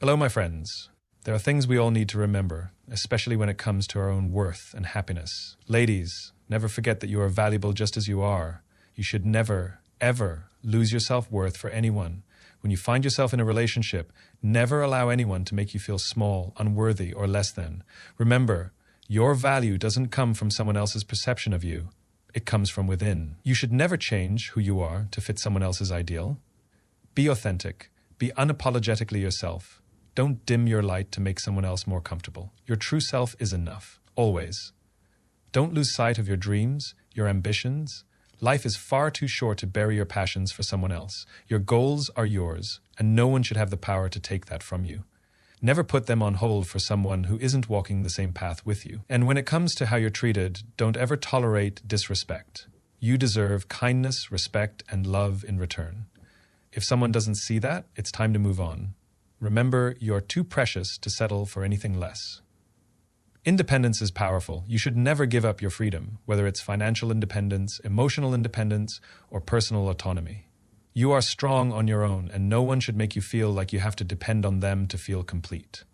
Hello, my friends. There are things we all need to remember, especially when it comes to our own worth and happiness. Ladies, never forget that you are valuable just as you are. You should never, ever lose your self-worth for anyone. When you find yourself in a relationship, never allow anyone to make you feel small, unworthy, or less than. Remember, your value doesn't come from someone else's perception of you. It comes from within. You should never change who you are to fit someone else's ideal. Be authentic. Be unapologetically yourself. Don't dim your light to make someone else more comfortable. Your true self is enough, always. Don't lose sight of your dreams, your ambitions. Life is far too short to bury your passions for someone else. Your goals are yours, and no one should have the power to take that from you. Never put them on hold for someone who isn't walking the same path with you. And when it comes to how you're treated, don't ever tolerate disrespect. You deserve kindness, respect, and love in return. If someone doesn't see that, it's time to move on. Remember, you're too precious to settle for anything less. Independence is powerful. You should never give up your freedom, whether it's financial independence, emotional independence, or personal autonomy. You are strong on your own, and no one should make you feel like you have to depend on them to feel complete.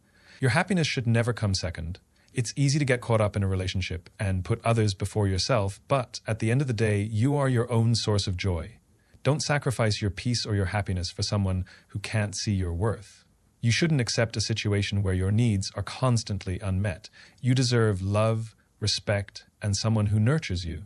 Your happiness should never come second. It's easy to get caught up in a relationship and put others before yourself, but at the end of the day, you are your own source of joy. Don't sacrifice your peace or your happiness for someone who can't see your worth. You shouldn't accept a situation where your needs are constantly unmet. You deserve love, respect, and someone who nurtures you.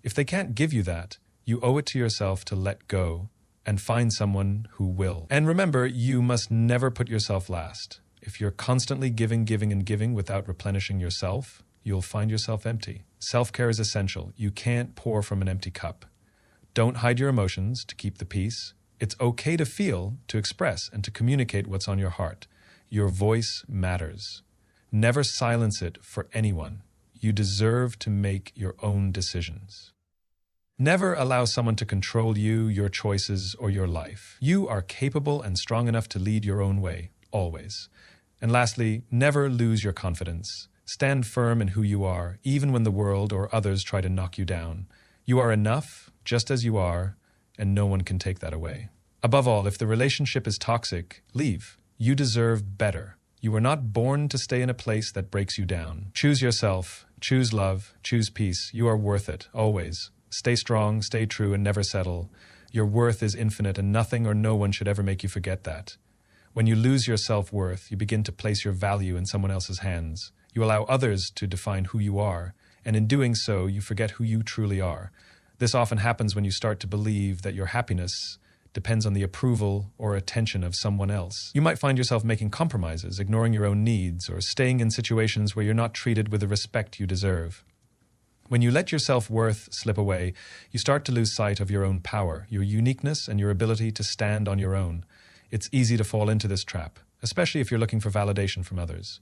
If they can't give you that, you owe it to yourself to let go and find someone who will. And remember, you must never put yourself last. If you're constantly giving without replenishing yourself, you'll find yourself empty. Self-care is essential. You can't pour from an empty cup. Don't hide your emotions to keep the peace. It's okay to feel, to express, and to communicate what's on your heart. Your voice matters. Never silence it for anyone. You deserve to make your own decisions. Never allow someone to control you, your choices, or your life. You are capable and strong enough to lead your own way, always. And lastly, never lose your confidence. Stand firm in who you are, even when the world or others try to knock you down. You are enough, just as you are, and no one can take that away. Above all, if the relationship is toxic, leave. You deserve better. You were not born to stay in a place that breaks you down. Choose yourself, choose love, choose peace. You are worth it, always. Stay strong, stay true, and never settle. Your worth is infinite, and nothing or no one should ever make you forget that. When you lose your self-worth, you begin to place your value in someone else's hands. You allow others to define who you are, and in doing so, you forget who you truly are. This often happens when you start to believe that your happiness depends on the approval or attention of someone else. You might find yourself making compromises, ignoring your own needs, or staying in situations where you're not treated with the respect you deserve. When you let your self-worth slip away, you start to lose sight of your own power, your uniqueness, and your ability to stand on your own. It's easy to fall into this trap, especially if you're looking for validation from others.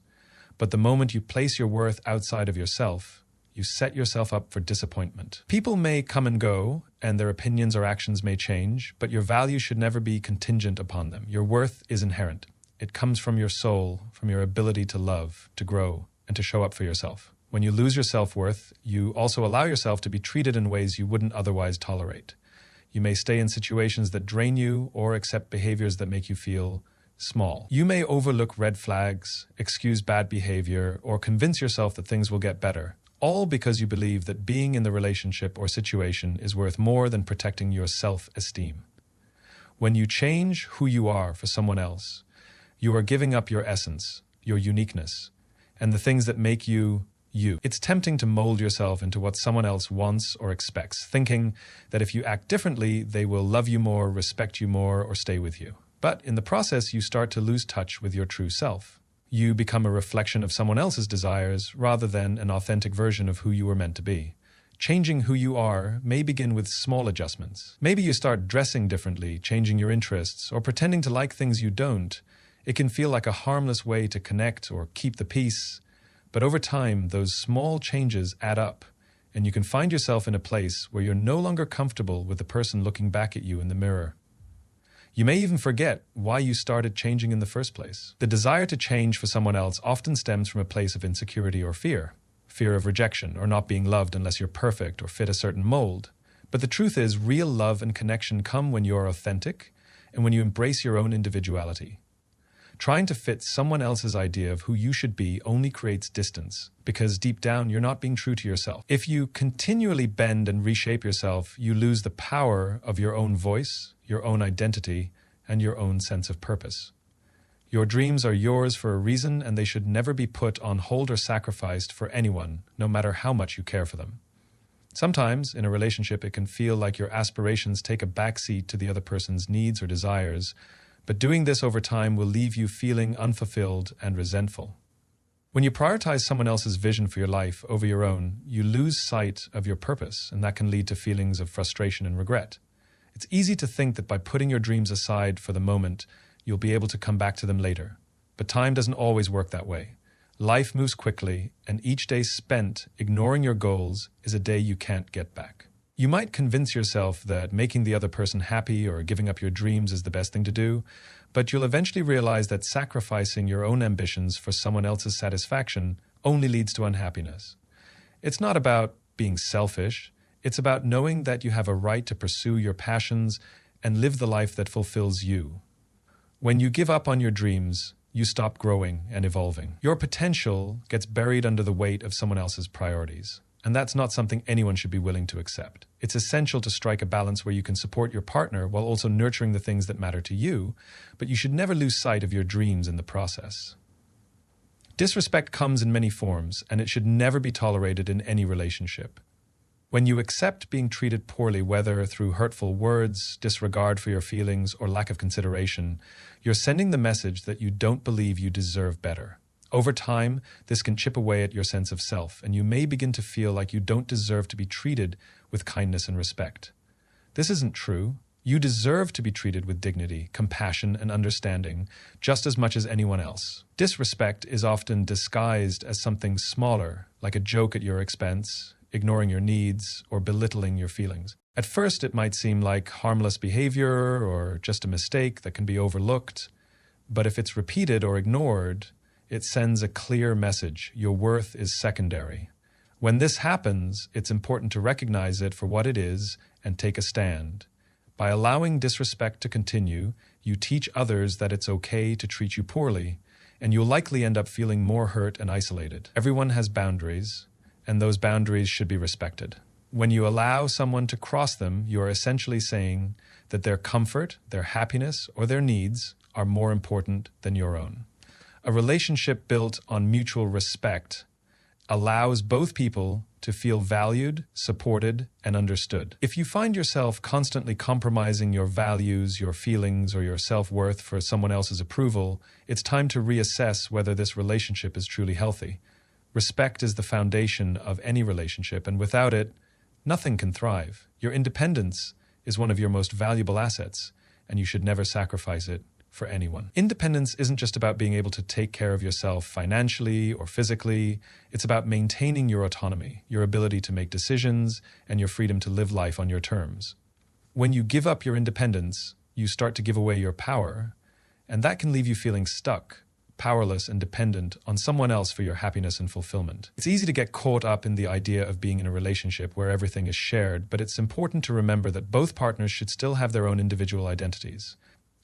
But the moment you place your worth outside of yourself, you set yourself up for disappointment. People may come and go, and their opinions or actions may change, but your value should never be contingent upon them. Your worth is inherent. It comes from your soul, from your ability to love, to grow, and to show up for yourself. When you lose your self-worth, you also allow yourself to be treated in ways you wouldn't otherwise tolerate. You may stay in situations that drain you or accept behaviors that make you feel small. You may overlook red flags, excuse bad behavior, or convince yourself that things will get better. All because you believe that being in the relationship or situation is worth more than protecting your self-esteem. When you change who you are for someone else, you are giving up your essence, your uniqueness, and the things that make you, you. It's tempting to mold yourself into what someone else wants or expects, thinking that if you act differently, they will love you more, respect you more, or stay with you. But in the process, you start to lose touch with your true self. You become a reflection of someone else's desires rather than an authentic version of who you were meant to be. Changing who you are may begin with small adjustments. Maybe you start dressing differently, changing your interests, or pretending to like things you don't. It can feel like a harmless way to connect or keep the peace. But over time, those small changes add up, and you can find yourself in a place where you're no longer comfortable with the person looking back at you in the mirror. You may even forget why you started changing in the first place. The desire to change for someone else often stems from a place of insecurity or fear. Fear of rejection or not being loved unless you're perfect or fit a certain mold. But the truth is, real love and connection come when you're authentic and when you embrace your own individuality. Trying to fit someone else's idea of who you should be only creates distance, because deep down you're not being true to yourself. If you continually bend and reshape yourself, you lose the power of your own voice, your own identity, and your own sense of purpose. Your dreams are yours for a reason, and they should never be put on hold or sacrificed for anyone, no matter how much you care for them. Sometimes, in a relationship, it can feel like your aspirations take a backseat to the other person's needs or desires, but doing this over time will leave you feeling unfulfilled and resentful. When you prioritize someone else's vision for your life over your own, you lose sight of your purpose, and that can lead to feelings of frustration and regret. It's easy to think that by putting your dreams aside for the moment, you'll be able to come back to them later. But time doesn't always work that way. Life moves quickly, and each day spent ignoring your goals is a day you can't get back. You might convince yourself that making the other person happy or giving up your dreams is the best thing to do, but you'll eventually realize that sacrificing your own ambitions for someone else's satisfaction only leads to unhappiness. It's not about being selfish. It's about knowing that you have a right to pursue your passions and live the life that fulfills you. When you give up on your dreams, you stop growing and evolving. Your potential gets buried under the weight of someone else's priorities, and that's not something anyone should be willing to accept. It's essential to strike a balance where you can support your partner while also nurturing the things that matter to you, but you should never lose sight of your dreams in the process. Disrespect comes in many forms, and it should never be tolerated in any relationship. When you accept being treated poorly, whether through hurtful words, disregard for your feelings, or lack of consideration, you're sending the message that you don't believe you deserve better. Over time, this can chip away at your sense of self, and you may begin to feel like you don't deserve to be treated with kindness and respect. This isn't true. You deserve to be treated with dignity, compassion, and understanding, just as much as anyone else. Disrespect is often disguised as something smaller, like a joke at your expense, ignoring your needs, or belittling your feelings. At first, it might seem like harmless behavior or just a mistake that can be overlooked, but if it's repeated or ignored, it sends a clear message: your worth is secondary. When this happens, it's important to recognize it for what it is and take a stand. By allowing disrespect to continue, you teach others that it's okay to treat you poorly, and you'll likely end up feeling more hurt and isolated. Everyone has boundaries, and those boundaries should be respected. When you allow someone to cross them, you are essentially saying that their comfort, their happiness, or their needs are more important than your own. A relationship built on mutual respect allows both people to feel valued, supported, and understood. If you find yourself constantly compromising your values, your feelings, or your self-worth for someone else's approval, it's time to reassess whether this relationship is truly healthy. Respect is the foundation of any relationship, and without it, nothing can thrive. Your independence is one of your most valuable assets, and you should never sacrifice it for anyone. Independence isn't just about being able to take care of yourself financially or physically. It's about maintaining your autonomy, your ability to make decisions, and your freedom to live life on your terms. When you give up your independence, you start to give away your power, and that can leave you feeling stuck, powerless, and dependent on someone else for your happiness and fulfillment. It's easy to get caught up in the idea of being in a relationship where everything is shared, but it's important to remember that both partners should still have their own individual identities.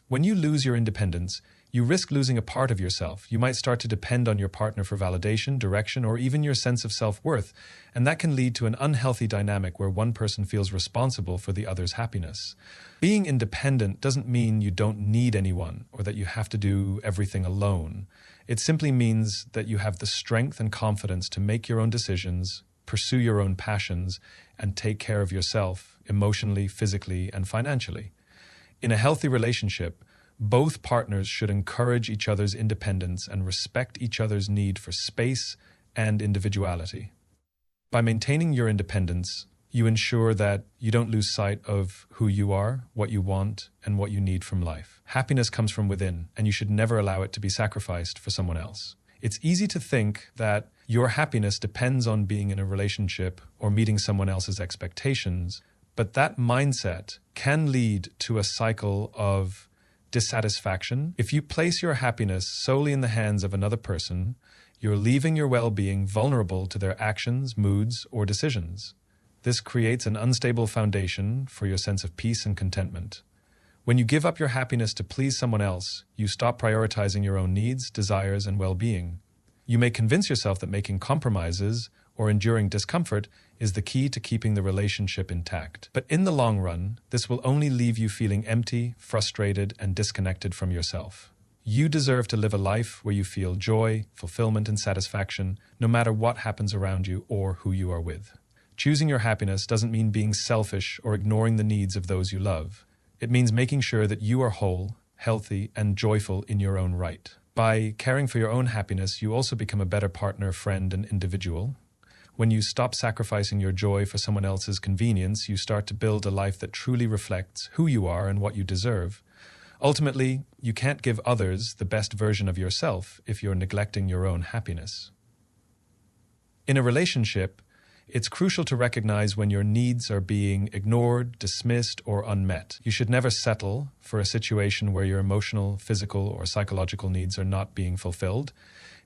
When you lose your independence, you risk losing a part of yourself. You might start to depend on your partner for validation, direction, or even your sense of self-worth, and that can lead to an unhealthy dynamic where one person feels responsible for the other's happiness. Being independent doesn't mean you don't need anyone or that you have to do everything alone. It simply means that you have the strength and confidence to make your own decisions, pursue your own passions, and take care of yourself emotionally, physically, and financially. In a healthy relationship, both partners should encourage each other's independence and respect each other's need for space and individuality. By maintaining your independence, you ensure that you don't lose sight of who you are, what you want, and what you need from life. Happiness comes from within, and you should never allow it to be sacrificed for someone else. It's easy to think that your happiness depends on being in a relationship or meeting someone else's expectations, but that mindset can lead to a cycle of dissatisfaction. If you place your happiness solely in the hands of another person, you're leaving your well-being vulnerable to their actions, moods, or decisions. This creates an unstable foundation for your sense of peace and contentment. When you give up your happiness to please someone else, you stop prioritizing your own needs, desires, and well-being. You may convince yourself that making compromises or enduring discomfort is the key to keeping the relationship intact. But in the long run, this will only leave you feeling empty, frustrated, and disconnected from yourself. You deserve to live a life where you feel joy, fulfillment, and satisfaction, no matter what happens around you or who you are with. Choosing your happiness doesn't mean being selfish or ignoring the needs of those you love. It means making sure that you are whole, healthy, and joyful in your own right. By caring for your own happiness, you also become a better partner, friend, and individual. When you stop sacrificing your joy for someone else's convenience, you start to build a life that truly reflects who you are and what you deserve. Ultimately, you can't give others the best version of yourself if you're neglecting your own happiness. In a relationship, it's crucial to recognize when your needs are being ignored, dismissed, or unmet. You should never settle for a situation where your emotional, physical, or psychological needs are not being fulfilled.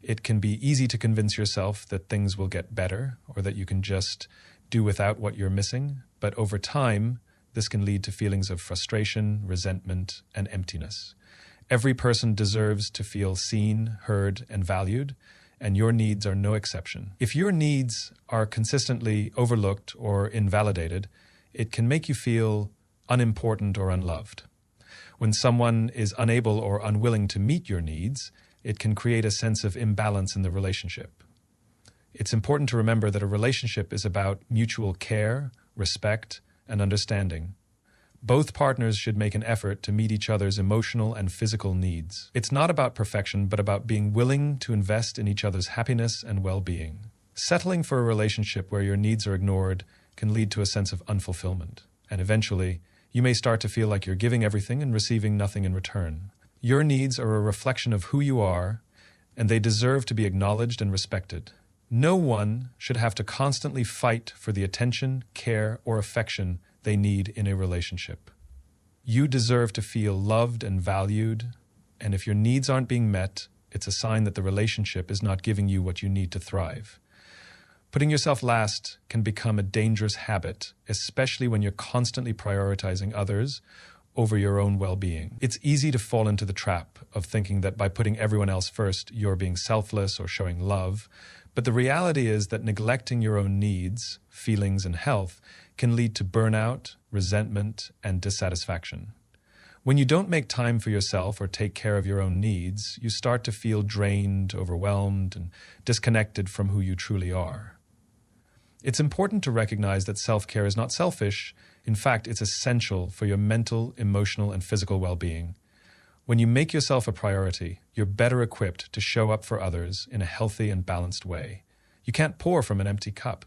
It can be easy to convince yourself that things will get better or that you can just do without what you're missing, but over time, this can lead to feelings of frustration, resentment, and emptiness. Every person deserves to feel seen, heard, and valued, and your needs are no exception. If your needs are consistently overlooked or invalidated, it can make you feel unimportant or unloved. When someone is unable or unwilling to meet your needs, it can create a sense of imbalance in the relationship. It's important to remember that a relationship is about mutual care, respect, and understanding. Both partners should make an effort to meet each other's emotional and physical needs. It's not about perfection, but about being willing to invest in each other's happiness and well-being. Settling for a relationship where your needs are ignored can lead to a sense of unfulfillment, and eventually, you may start to feel like you're giving everything and receiving nothing in return. Your needs are a reflection of who you are, and they deserve to be acknowledged and respected. No one should have to constantly fight for the attention, care, or affection they need in a relationship. You deserve to feel loved and valued, and if your needs aren't being met, it's a sign that the relationship is not giving you what you need to thrive. Putting yourself last can become a dangerous habit, especially when you're constantly prioritizing others over your own well-being. It's easy to fall into the trap of thinking that by putting everyone else first, you're being selfless or showing love. But the reality is that neglecting your own needs, feelings, and health can lead to burnout, resentment, and dissatisfaction. When you don't make time for yourself or take care of your own needs, you start to feel drained, overwhelmed, and disconnected from who you truly are. It's important to recognize that self-care is not selfish. In fact, it's essential for your mental, emotional, and physical well-being. When you make yourself a priority, you're better equipped to show up for others in a healthy and balanced way. You can't pour from an empty cup.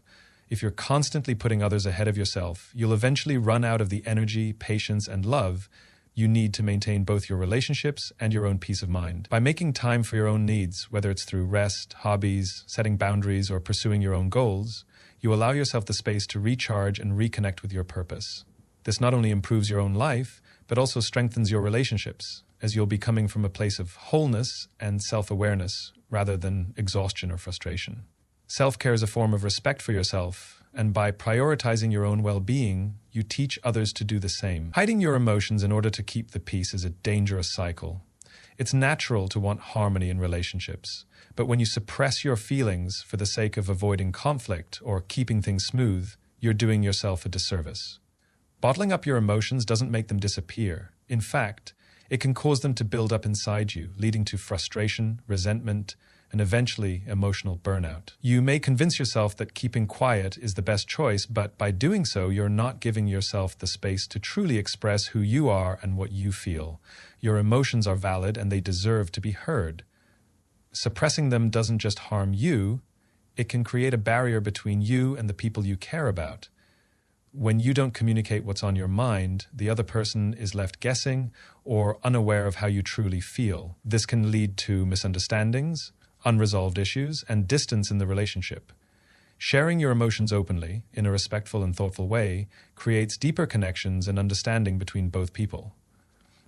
If you're constantly putting others ahead of yourself, you'll eventually run out of the energy, patience, and love you need to maintain both your relationships and your own peace of mind. By making time for your own needs, whether it's through rest, hobbies, setting boundaries, or pursuing your own goals, you allow yourself the space to recharge and reconnect with your purpose. This not only improves your own life, but also strengthens your relationships, as you'll be coming from a place of wholeness and self-awareness rather than exhaustion or frustration. Self-care is a form of respect for yourself, and by prioritizing your own well-being, you teach others to do the same. Hiding your emotions in order to keep the peace is a dangerous cycle. It's natural to want harmony in relationships, but when you suppress your feelings for the sake of avoiding conflict or keeping things smooth, you're doing yourself a disservice. Bottling up your emotions doesn't make them disappear. In fact, it can cause them to build up inside you, leading to frustration, resentment, and eventually emotional burnout. You may convince yourself that keeping quiet is the best choice, but by doing so, you're not giving yourself the space to truly express who you are and what you feel. Your emotions are valid and they deserve to be heard. Suppressing them doesn't just harm you, it can create a barrier between you and the people you care about. When you don't communicate what's on your mind, the other person is left guessing or unaware of how you truly feel. This can lead to misunderstandings, unresolved issues, and distance in the relationship. Sharing your emotions openly, in a respectful and thoughtful way, creates deeper connections and understanding between both people.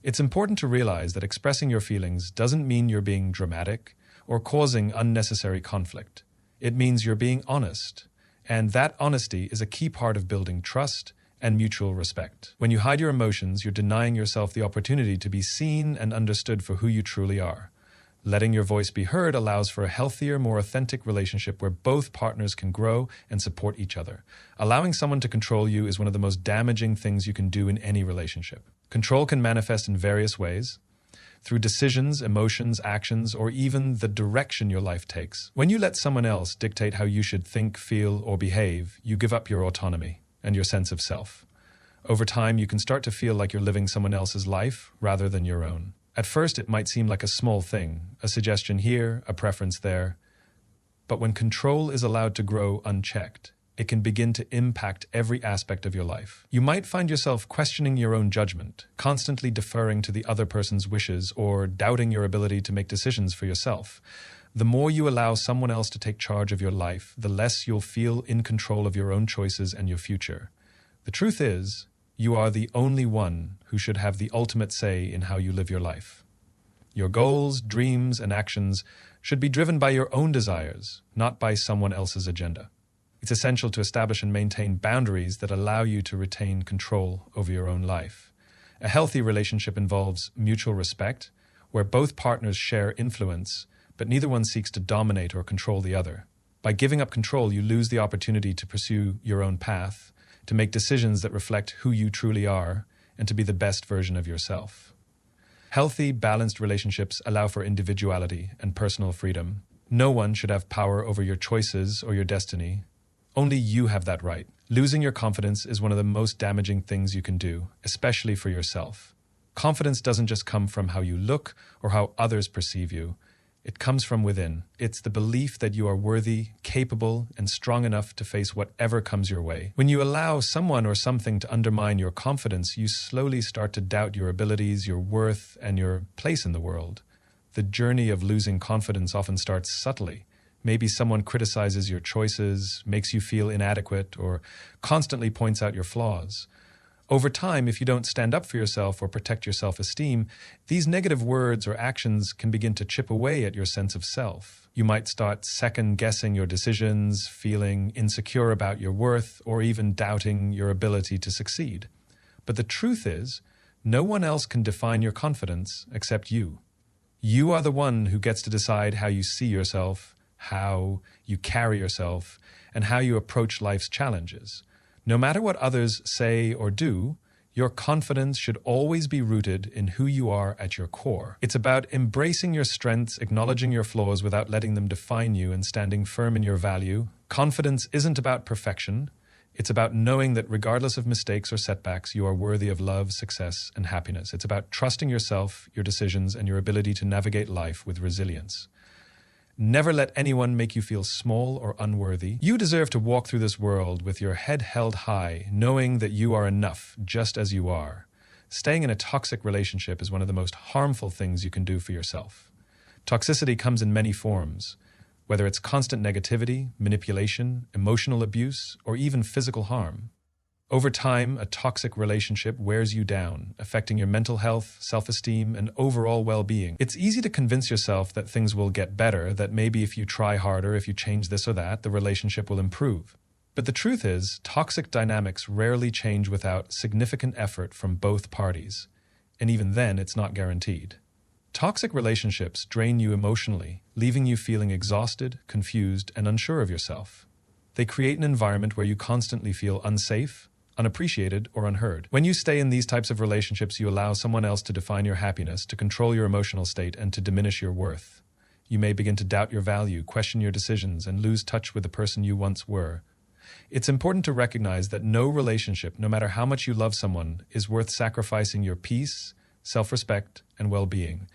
It's important to realize that expressing your feelings doesn't mean you're being dramatic or causing unnecessary conflict. It means you're being honest. And that honesty is a key part of building trust and mutual respect. When you hide your emotions, you're denying yourself the opportunity to be seen and understood for who you truly are. Letting your voice be heard allows for a healthier, more authentic relationship where both partners can grow and support each other. Allowing someone to control you is one of the most damaging things you can do in any relationship. Control can manifest in various ways, through decisions, emotions, actions, or even the direction your life takes. When you let someone else dictate how you should think, feel, or behave, you give up your autonomy and your sense of self. Over time, you can start to feel like you're living someone else's life rather than your own. At first, it might seem like a small thing, a suggestion here, a preference there. But when control is allowed to grow unchecked, it can begin to impact every aspect of your life. You might find yourself questioning your own judgment, constantly deferring to the other person's wishes, or doubting your ability to make decisions for yourself. The more you allow someone else to take charge of your life, the less you'll feel in control of your own choices and your future. The truth is, you are the only one who should have the ultimate say in how you live your life. Your goals, dreams, and actions should be driven by your own desires, not by someone else's agenda. It's essential to establish and maintain boundaries that allow you to retain control over your own life. A healthy relationship involves mutual respect, where both partners share influence, but neither one seeks to dominate or control the other. By giving up control, you lose the opportunity to pursue your own path, to make decisions that reflect who you truly are, and to be the best version of yourself. Healthy, balanced relationships allow for individuality and personal freedom. No one should have power over your choices or your destiny. Only you have that right. Losing your confidence is one of the most damaging things you can do, especially for yourself. Confidence doesn't just come from how you look or how others perceive you. It comes from within. It's the belief that you are worthy, capable, and strong enough to face whatever comes your way. When you allow someone or something to undermine your confidence, you slowly start to doubt your abilities, your worth, and your place in the world. The journey of losing confidence often starts subtly. Maybe someone criticizes your choices, makes you feel inadequate, or constantly points out your flaws. Over time, if you don't stand up for yourself or protect your self-esteem, these negative words or actions can begin to chip away at your sense of self. You might start second-guessing your decisions, feeling insecure about your worth, or even doubting your ability to succeed. But the truth is, no one else can define your confidence except you. You are the one who gets to decide how you see yourself, how you carry yourself, and how you approach life's challenges. No matter what others say or do, your confidence should always be rooted in who you are at your core. It's about embracing your strengths, acknowledging your flaws without letting them define you, and standing firm in your value. Confidence isn't about perfection. It's about knowing that regardless of mistakes or setbacks, you are worthy of love, success, and happiness. It's about trusting yourself, your decisions, and your ability to navigate life with resilience. Never let anyone make you feel small or unworthy. You deserve to walk through this world with your head held high, knowing that you are enough just as you are. Staying in a toxic relationship is one of the most harmful things you can do for yourself. Toxicity comes in many forms, whether it's constant negativity, manipulation, emotional abuse, or even physical harm. Over time, a toxic relationship wears you down, affecting your mental health, self-esteem, and overall well-being. It's easy to convince yourself that things will get better, that maybe if you try harder, if you change this or that, the relationship will improve. But the truth is, toxic dynamics rarely change without significant effort from both parties. And even then, it's not guaranteed. Toxic relationships drain you emotionally, leaving you feeling exhausted, confused, and unsure of yourself. They create an environment where you constantly feel unsafe, unappreciated, or unheard. When you stay in these types of relationships, you allow someone else to define your happiness, to control your emotional state, and to diminish your worth. You may begin to doubt your value, question your decisions, and lose touch with the person you once were. It's important to recognize that no relationship, no matter how much you love someone, is worth sacrificing your peace, self-respect, and well-being.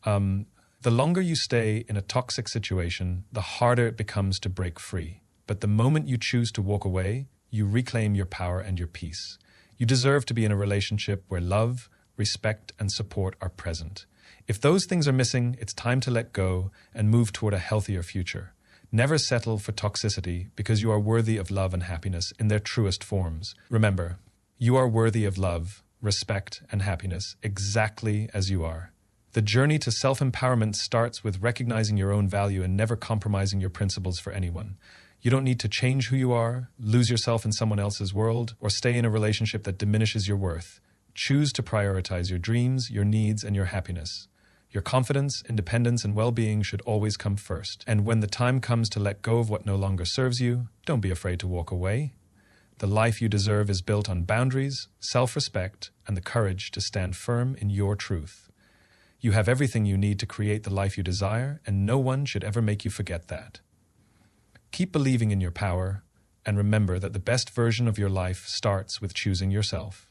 The longer you stay in a toxic situation, the harder it becomes to break free. But the moment you choose to walk away, you reclaim your power and your peace. You deserve to be in a relationship where love, respect, and support are present. If those things are missing, it's time to let go and move toward a healthier future. Never settle for toxicity, because you are worthy of love and happiness in their truest forms. Remember, you are worthy of love, respect, and happiness exactly as you are. The journey to self-empowerment starts with recognizing your own value and never compromising your principles for anyone. You don't need to change who you are, lose yourself in someone else's world, or stay in a relationship that diminishes your worth. Choose to prioritize your dreams, your needs, and your happiness. Your confidence, independence, and well-being should always come first. And when the time comes to let go of what no longer serves you, don't be afraid to walk away. The life you deserve is built on boundaries, self-respect, and the courage to stand firm in your truth. You have everything you need to create the life you desire, and no one should ever make you forget that. Keep believing in your power, and remember that the best version of your life starts with choosing yourself.